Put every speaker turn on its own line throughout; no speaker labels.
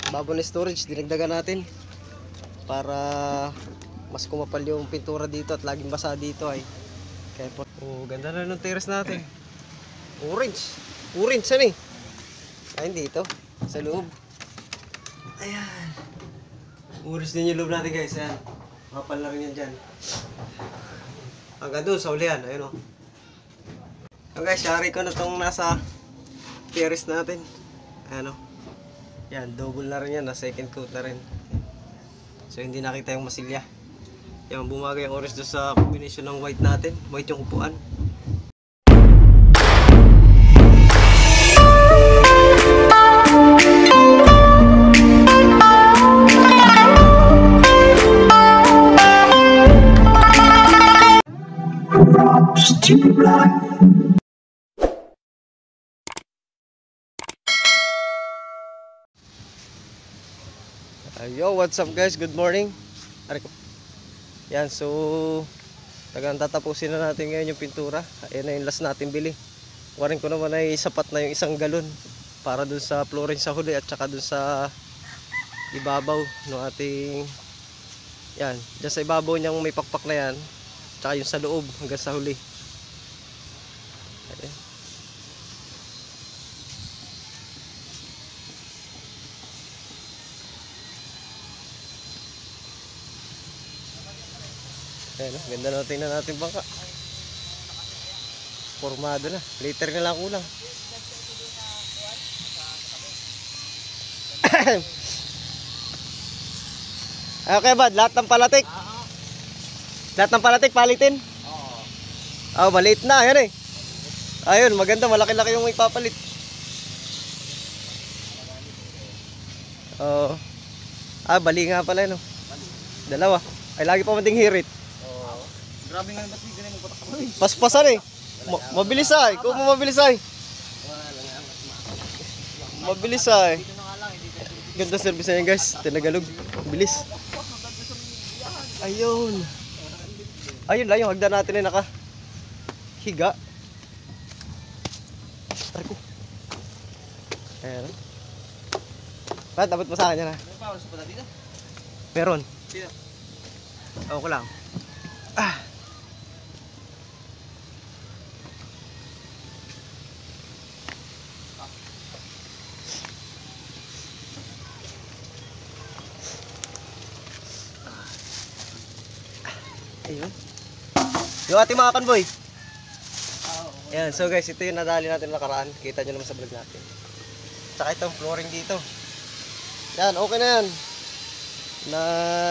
ibabaw na storage, dinagdagan natin para mas kumapal yung pintura dito at laging basa dito ay. Kaya po, ganda na ng terrace natin. Orange ano eh. Ay, dito sa loob. Ayan. Orange din yung loob natin guys. Ayan. Mapal na rin yan dyan. Hanggang doon sa ulihan. Ayun o. So guys, shari ko na itong nasa terrace natin. Ayan o. Yan, double na rin yan. Na second coat na rin. So hindi nakita yung masilya. Yan, bumagay ang orange doon sa combination ng white natin. White yung upuan. Yo, what's up guys? Good morning. Yan, so tatapusin na natin ngayon yung pintura. Ayan na yung last natin bili. Warin ko naman ay sapat na yung 1 galon para dun sa flooring sa huli at saka dun sa ibabaw ng ating, yan, dyan sa ibabaw niyang may pakpak na yan, tsaka yung sa loob hanggang sa huli. Ayan. Ayan, ganda na, tingnan natin bangka. Formado na, liter na lang kulang. Okay bad, lahat ng palatik. Lahat ng palatik palitin. Oo. Oh, maliit na, ayan eh. Ayun, maganda, malaki-laki yung ipapalit. Oo. Bali nga pala no. Dalawa. Ay lagi pa mating hirit.
Oo. Grabe nga ba't ganyan ng patak mo.
Paspasan eh. Mabilis ay. Kung mabilis ay. Mabilis ay. Ganda service na yan guys. Tinagalog. Bilis. Ayun. Ayun lang yung hagdan natin na nakahiga. Tarko. Ayan. Ba't dapat masahan niya na?
May power sa pala dito?
Meron.
Dito?
Oo ko lang. Ayun. Yung ating mga convoy. Ayan, so guys, ito yung nadali natin nakaraan. Kita nyo naman sa vlog natin. Tsaka itong flooring dito. Yan, okay na yan. Na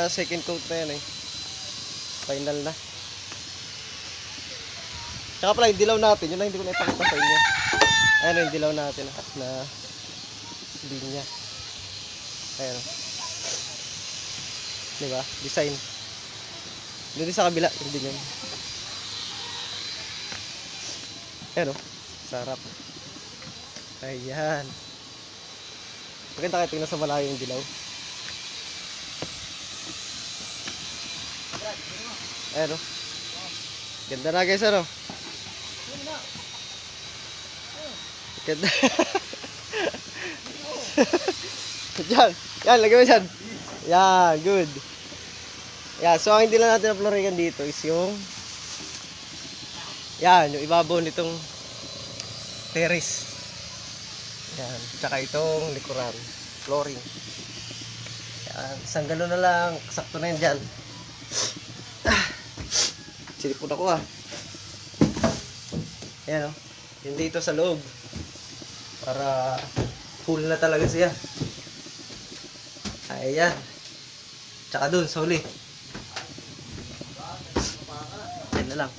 second coat na yan eh. Final na. Tsaka pala yung dilaw natin, yun lang hindi ko na ipakita sa inyo. Ayan yung dilaw natin na linya. Ayan. Diba? Design. Doon sa kabila, hindi yun. Ayan o, sarap. Ayan. Maganda kayo tingnan sa malayo yung dilaw. Ayan o. Ganda na guys, ano? Ganda. Diyan, yan, lagay mo dyan. Yan, good. Yan, so ang hindi lang natin na-flooringan dito is yung, yan, yung ibabaw nitong terrace. Yan, tsaka itong likuran, flooring. Yan, 1 galon na lang, sakto na yan dyan. Silipon ako Ayan o, yung dito sa loob. Para full na talaga siya. Ayan. Tsaka dun sa huli. Ayan na lang.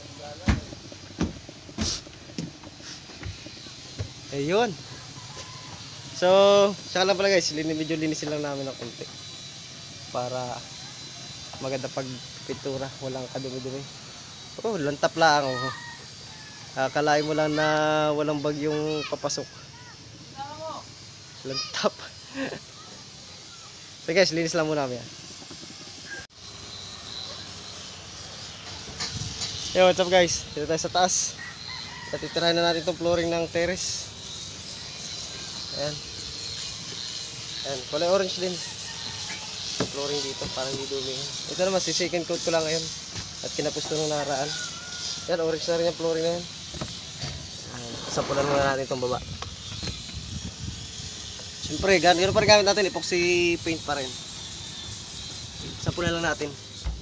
Ayun. So, tsaka lang pala guys, medyo linisin lang namin ng konti. Para maganda pag pintura, walang kadumi-dumi. Oh, lantap lang oh. Akalain mo lang na walang bagyong papasok. Lantap. So guys, linis lang muna kami. Yo, what's up guys? Dito tayo sa taas. Tatitirahin na natin itong flooring ng terrace. Ayan. Ayan, kulay orange din. Flooring dito, parang hindi dumi. Ito naman, si second coat ko lang ngayon. At kinapos ko nung nakaraan. Yan, orange na rin yung flooring na yan. Sapulan muna natin itong baba. Siyempre, gano'n pa rin gamit natin, epoxy paint pa rin. Sapulan lang natin.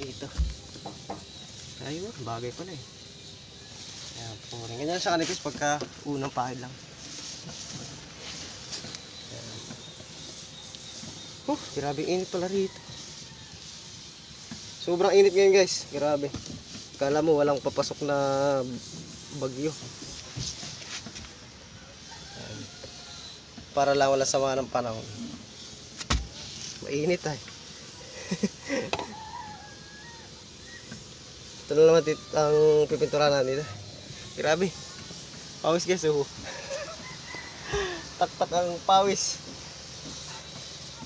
Dito. Ayun, bagay pala eh. Ayan, flooring. Ganyan siya kanipis pagka unang pahid lang. Grabe init pala rito. Sobrang init ngayon guys. Grabe. Kala mo walang papasok na bagyo. Ayan. Para lang wala sama ng panahon. Mainit ay. Ito na naman ang pipintura na nila. Grabe. Pawis guys. Tak-tak ang pawis.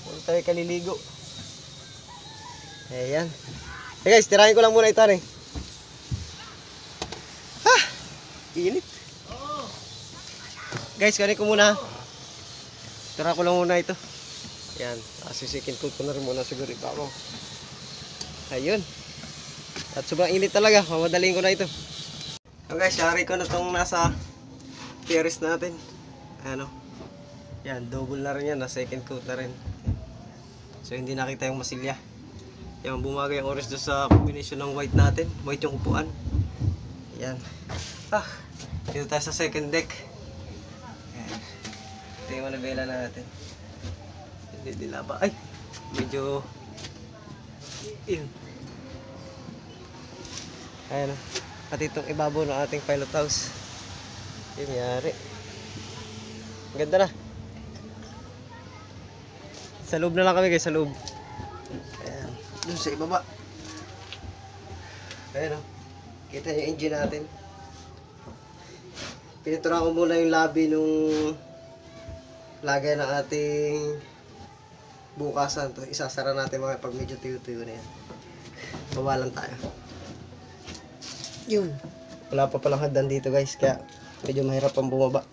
Huwag tayo kaliligo. Ayan. Hey guys, tirahin ko lang muna ito rin. Init. Guys, kanin ko muna. Tira ko lang muna ito. Ayan. Sisikin ko na rin muna siguro ito ako. Ayun. At sobrang init talaga. Mamadaling ko na ito. So guys, shari ko na itong nasa terrace natin. Ano. Yan, double na rin yan. Na second coat na rin. So hindi nakita yung masilya. Yan, bumagay ang orange doon sa combination ng white natin. White yung upuan. Yan. Dito tayo sa second deck. Yan. Ito yung manabela natin. Hindi dilaba. Ay! Medyo... Yun. Ayan. At itong ibabaw ng ating pilot house. Yung yari. Ganda na. Sa loob na lang kami guys, sa loob. Ayan. Doon sa ibaba. Ayan o. Kita yung engine natin. Pinitura ko muna yung lobby nung lagay ng ating bukasan. To isasara natin mga pag medyo tuyo-tuyo na yan. Baba lang tayo. Yun. Wala pa palang hagdan dito guys, kaya medyo mahirap ang bumaba.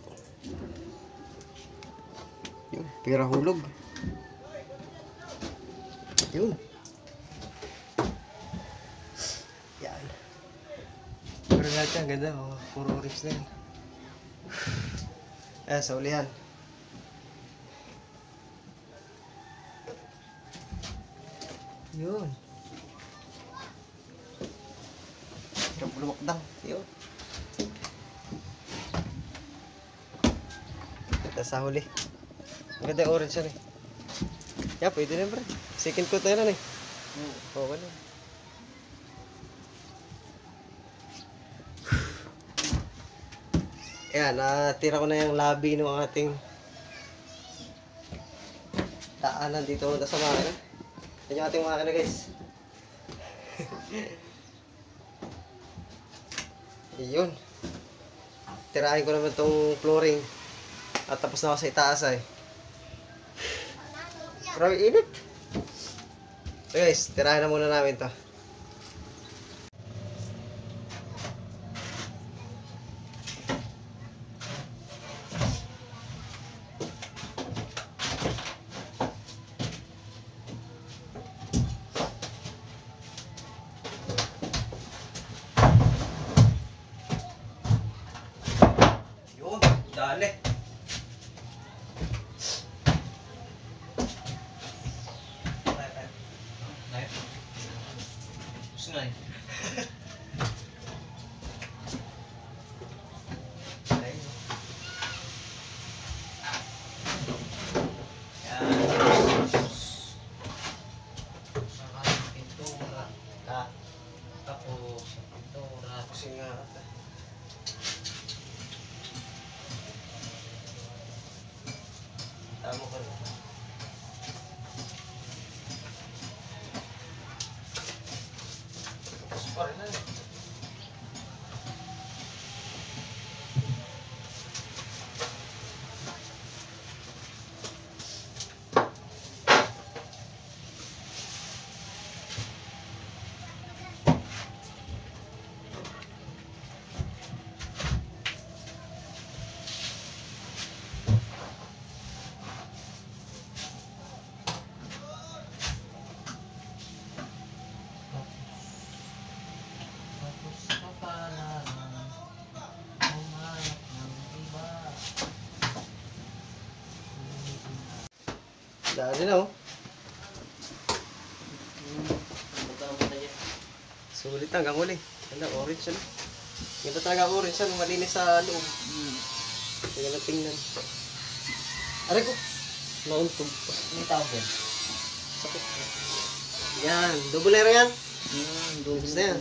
Yun, pira hulog. Yun. Yan. Pero lahat yan, ganda. Puro orange na yan. Ayan, sa ulihan. Yun. Hirap lumakdang. Yun. Ito sa huli. Ang ganda yung orange yan eh. Yeah, pwede na bro. Second coat na yan eh. Okay na. Ayan, natira ko na yung lobby ng ating daanan dito sa makina. Yan yung ating makina guys. Iyon. Tirahin ko naman itong flooring. At tapos na ako sa itaas ay. Grabe init. So guys, tirahin na muna namin to. Yun, dali. Sunay. Tama ko rin. Super na. Dali na oh.
Magkakamunta niya.
Sulit hanggang huli. Ano, orange ano. Ganda talaga orange ano, malinis sa loob. Tingnan na tingnan. Aray ko. Nauntog pa.
May tawag yan.
Sakit. Yan, doublero yan. Dubs na yan.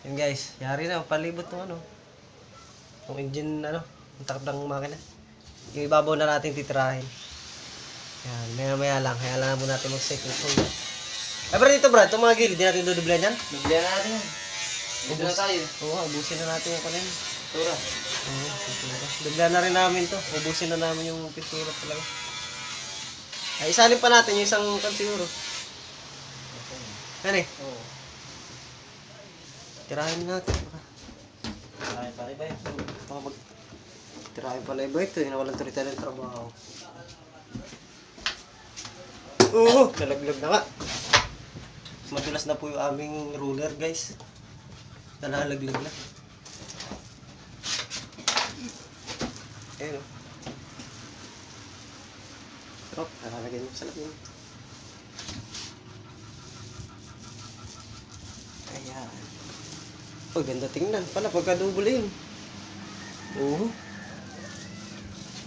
Yan guys, yari na, palibot ng ano. Yung engine, ano, yung takip ng makina. Yung ibabaw na natin titirahin. Yan, maya lang. Kaya lang muna natin mag-second fold. Eh, bro, dito bro, itong mga gilid, di natin dudublan yan.
Dublihan na natin yan. Dito na tayo.
Oo, ubusin na natin yung kanina.
Tura.
Oo, pintura. Dublan na rin namin to. Ubusin na namin yung pintura talaga. Ay, isalin pa natin yung isang kan siguro. Yan eh.
Oo.
Tirahin natin.
Ay, pare ba yan?
Tirahin pala iba ito. Hinawalan tuloy tayo ng trabaho. Oo, nalaglag na nga. Madulas na po yung aming ruler guys. Nalalaglag na. Ayun o. Oh, nalalagay mo sa lapin. Ayan. Oh, ganda tingnan. Pala, pagka-double yun. Oo.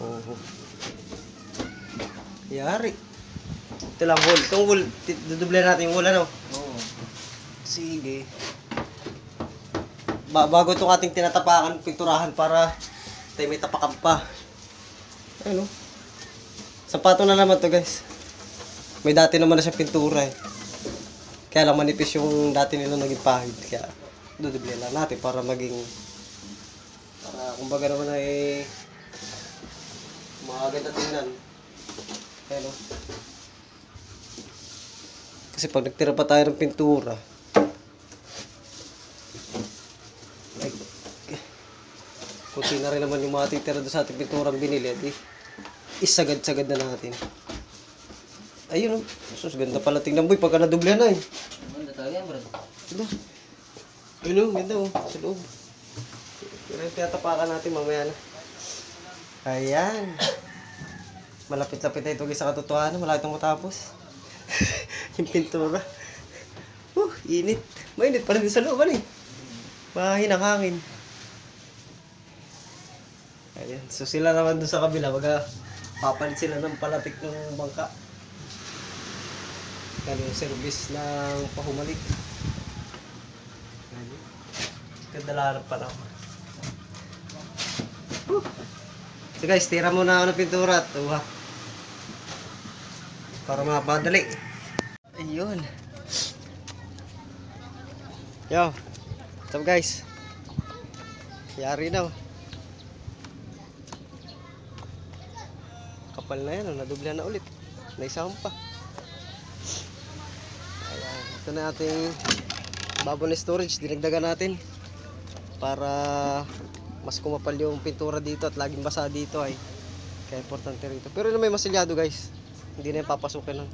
Oo. Yari. Ito lang, wool. Itong wool, duduble natin yung wool, ano?
Oo.
Sige. Bago itong ating tinatapakan, pinturahan para tayo may tapakan pa. Ano? Sapato na naman to guys. May dati naman na siya pintura eh. Kaya lang manipis yung dati nila naging pahid. Kaya duduble lang natin para maging kumbaga naman ay maganda tingnan. Ano? Kasi pag nagtira pa tayo ng pintura, ay, kunti na rin naman yung mga titira doon sa ating pinturang binili. Di, isagad-sagad na natin. Ayun oh. Sus, ganda pala tingnan boy pagka nadublehan na eh.
Ganda talaga yan, bro.
Ganda. Ayun oh, ganda oh. Sa loob. Pero yung tinatapakan natin mamaya na. Ayan. Malapit-lapit na ito guys sa katotohanan. Malapit na matapos. Yung pintura. Init. Mainit pa rin sa loob ano eh. Mahina ang hangin. Ayan. So sila naman doon sa kabila. Papalit sila ng palatik ng bangka. Kaya yung service ng pahumalik. Kadalaran pa lang. So guys, tira muna ako ng pintura at para mapadali. Ayun. Yo. What's up guys? Yari na. Kapal na yan. Nadublan na ulit. Naisang pa. Ayan. Ito na ating babon storage. Dinagdagan natin. Para mas kumapal yung pintura dito at laging basa dito ay kaya importante rito. Pero na may masilyado guys. Hindi na yung papasukin ng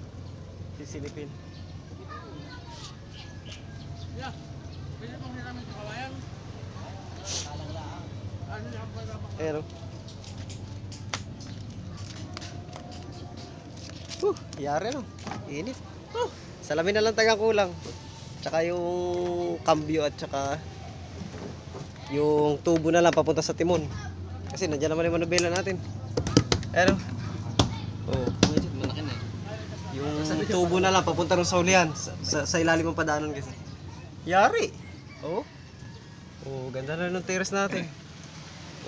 sisilipin. Ayan o. Yari no. Init. Salamin na lang tagang kulang. Tsaka yung cambio at tsaka yung tubo na lang papunta sa timon. Kasi nandiyan naman yung manubela natin. Ayan o. Oh.
Malaki na eh.
Yung tubo na lang papunta rin sa ulihan. Sa ilalim ng padaanan kasi. Yari. Oh. Oh, ganda na ng terrace natin.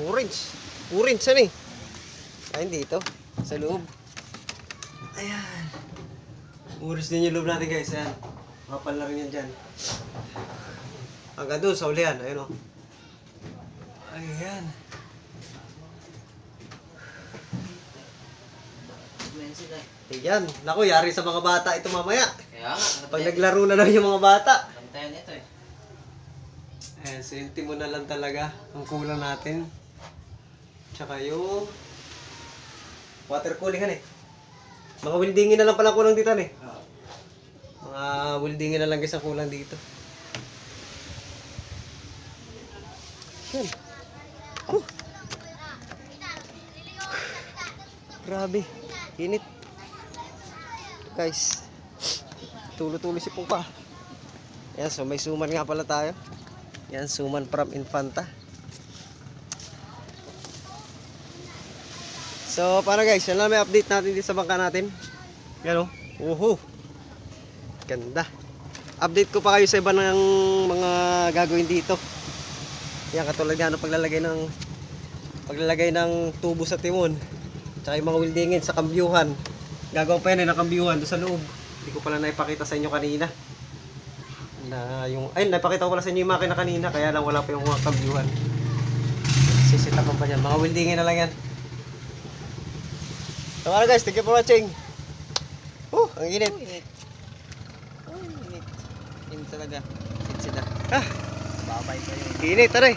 Orange. Orange yan eh. Ay, dito. Sa loob. Ayan. Orange din yung loob natin guys. Ayan. Makapal na rin yan dyan. Hanggang doon sa ulihan. Ayun o. Ayan. Ayan. Naku, yari sa mga bata ito mamaya.
Kaya nga.
Pag naglaro na lang yung mga bata.
Bantayan ito eh.
Ayan, senti mo na lang talaga ang kulang natin. Tsaka yung water cooling eh. Mga weldingin na lang pala kulang dito eh. Mga weldingin na lang guys ang kulang dito. Yan. Grabe. Init. guys. Tulo-tulo si Pupa. Yan, so may suman nga pala tayo. Yan, suman from Infanta. So, paano guys? Yan lang may update natin dito sa bangka natin. Yan o. Ganda. Update ko pa kayo sa iba ng mga gagawin dito. Yan, katulad nga ng paglalagay ng tubo sa timon. Tsaka yung mga weldingin sa kambyuhan. Gagawin pa yan ng kambyuhan doon sa loob. Hindi ko pala naipakita sa inyo kanina. Naipakita ko pala sa inyo yung makina kanina. Kaya lang wala pa yung mga kambyuhan. Sisitapan pa yan. Mga weldingin na lang yan. So ano guys, thank you for watching. Ang init.
Init. Init. Init talaga. Init sila.
Ah,
Babay pa yun.
init, taray.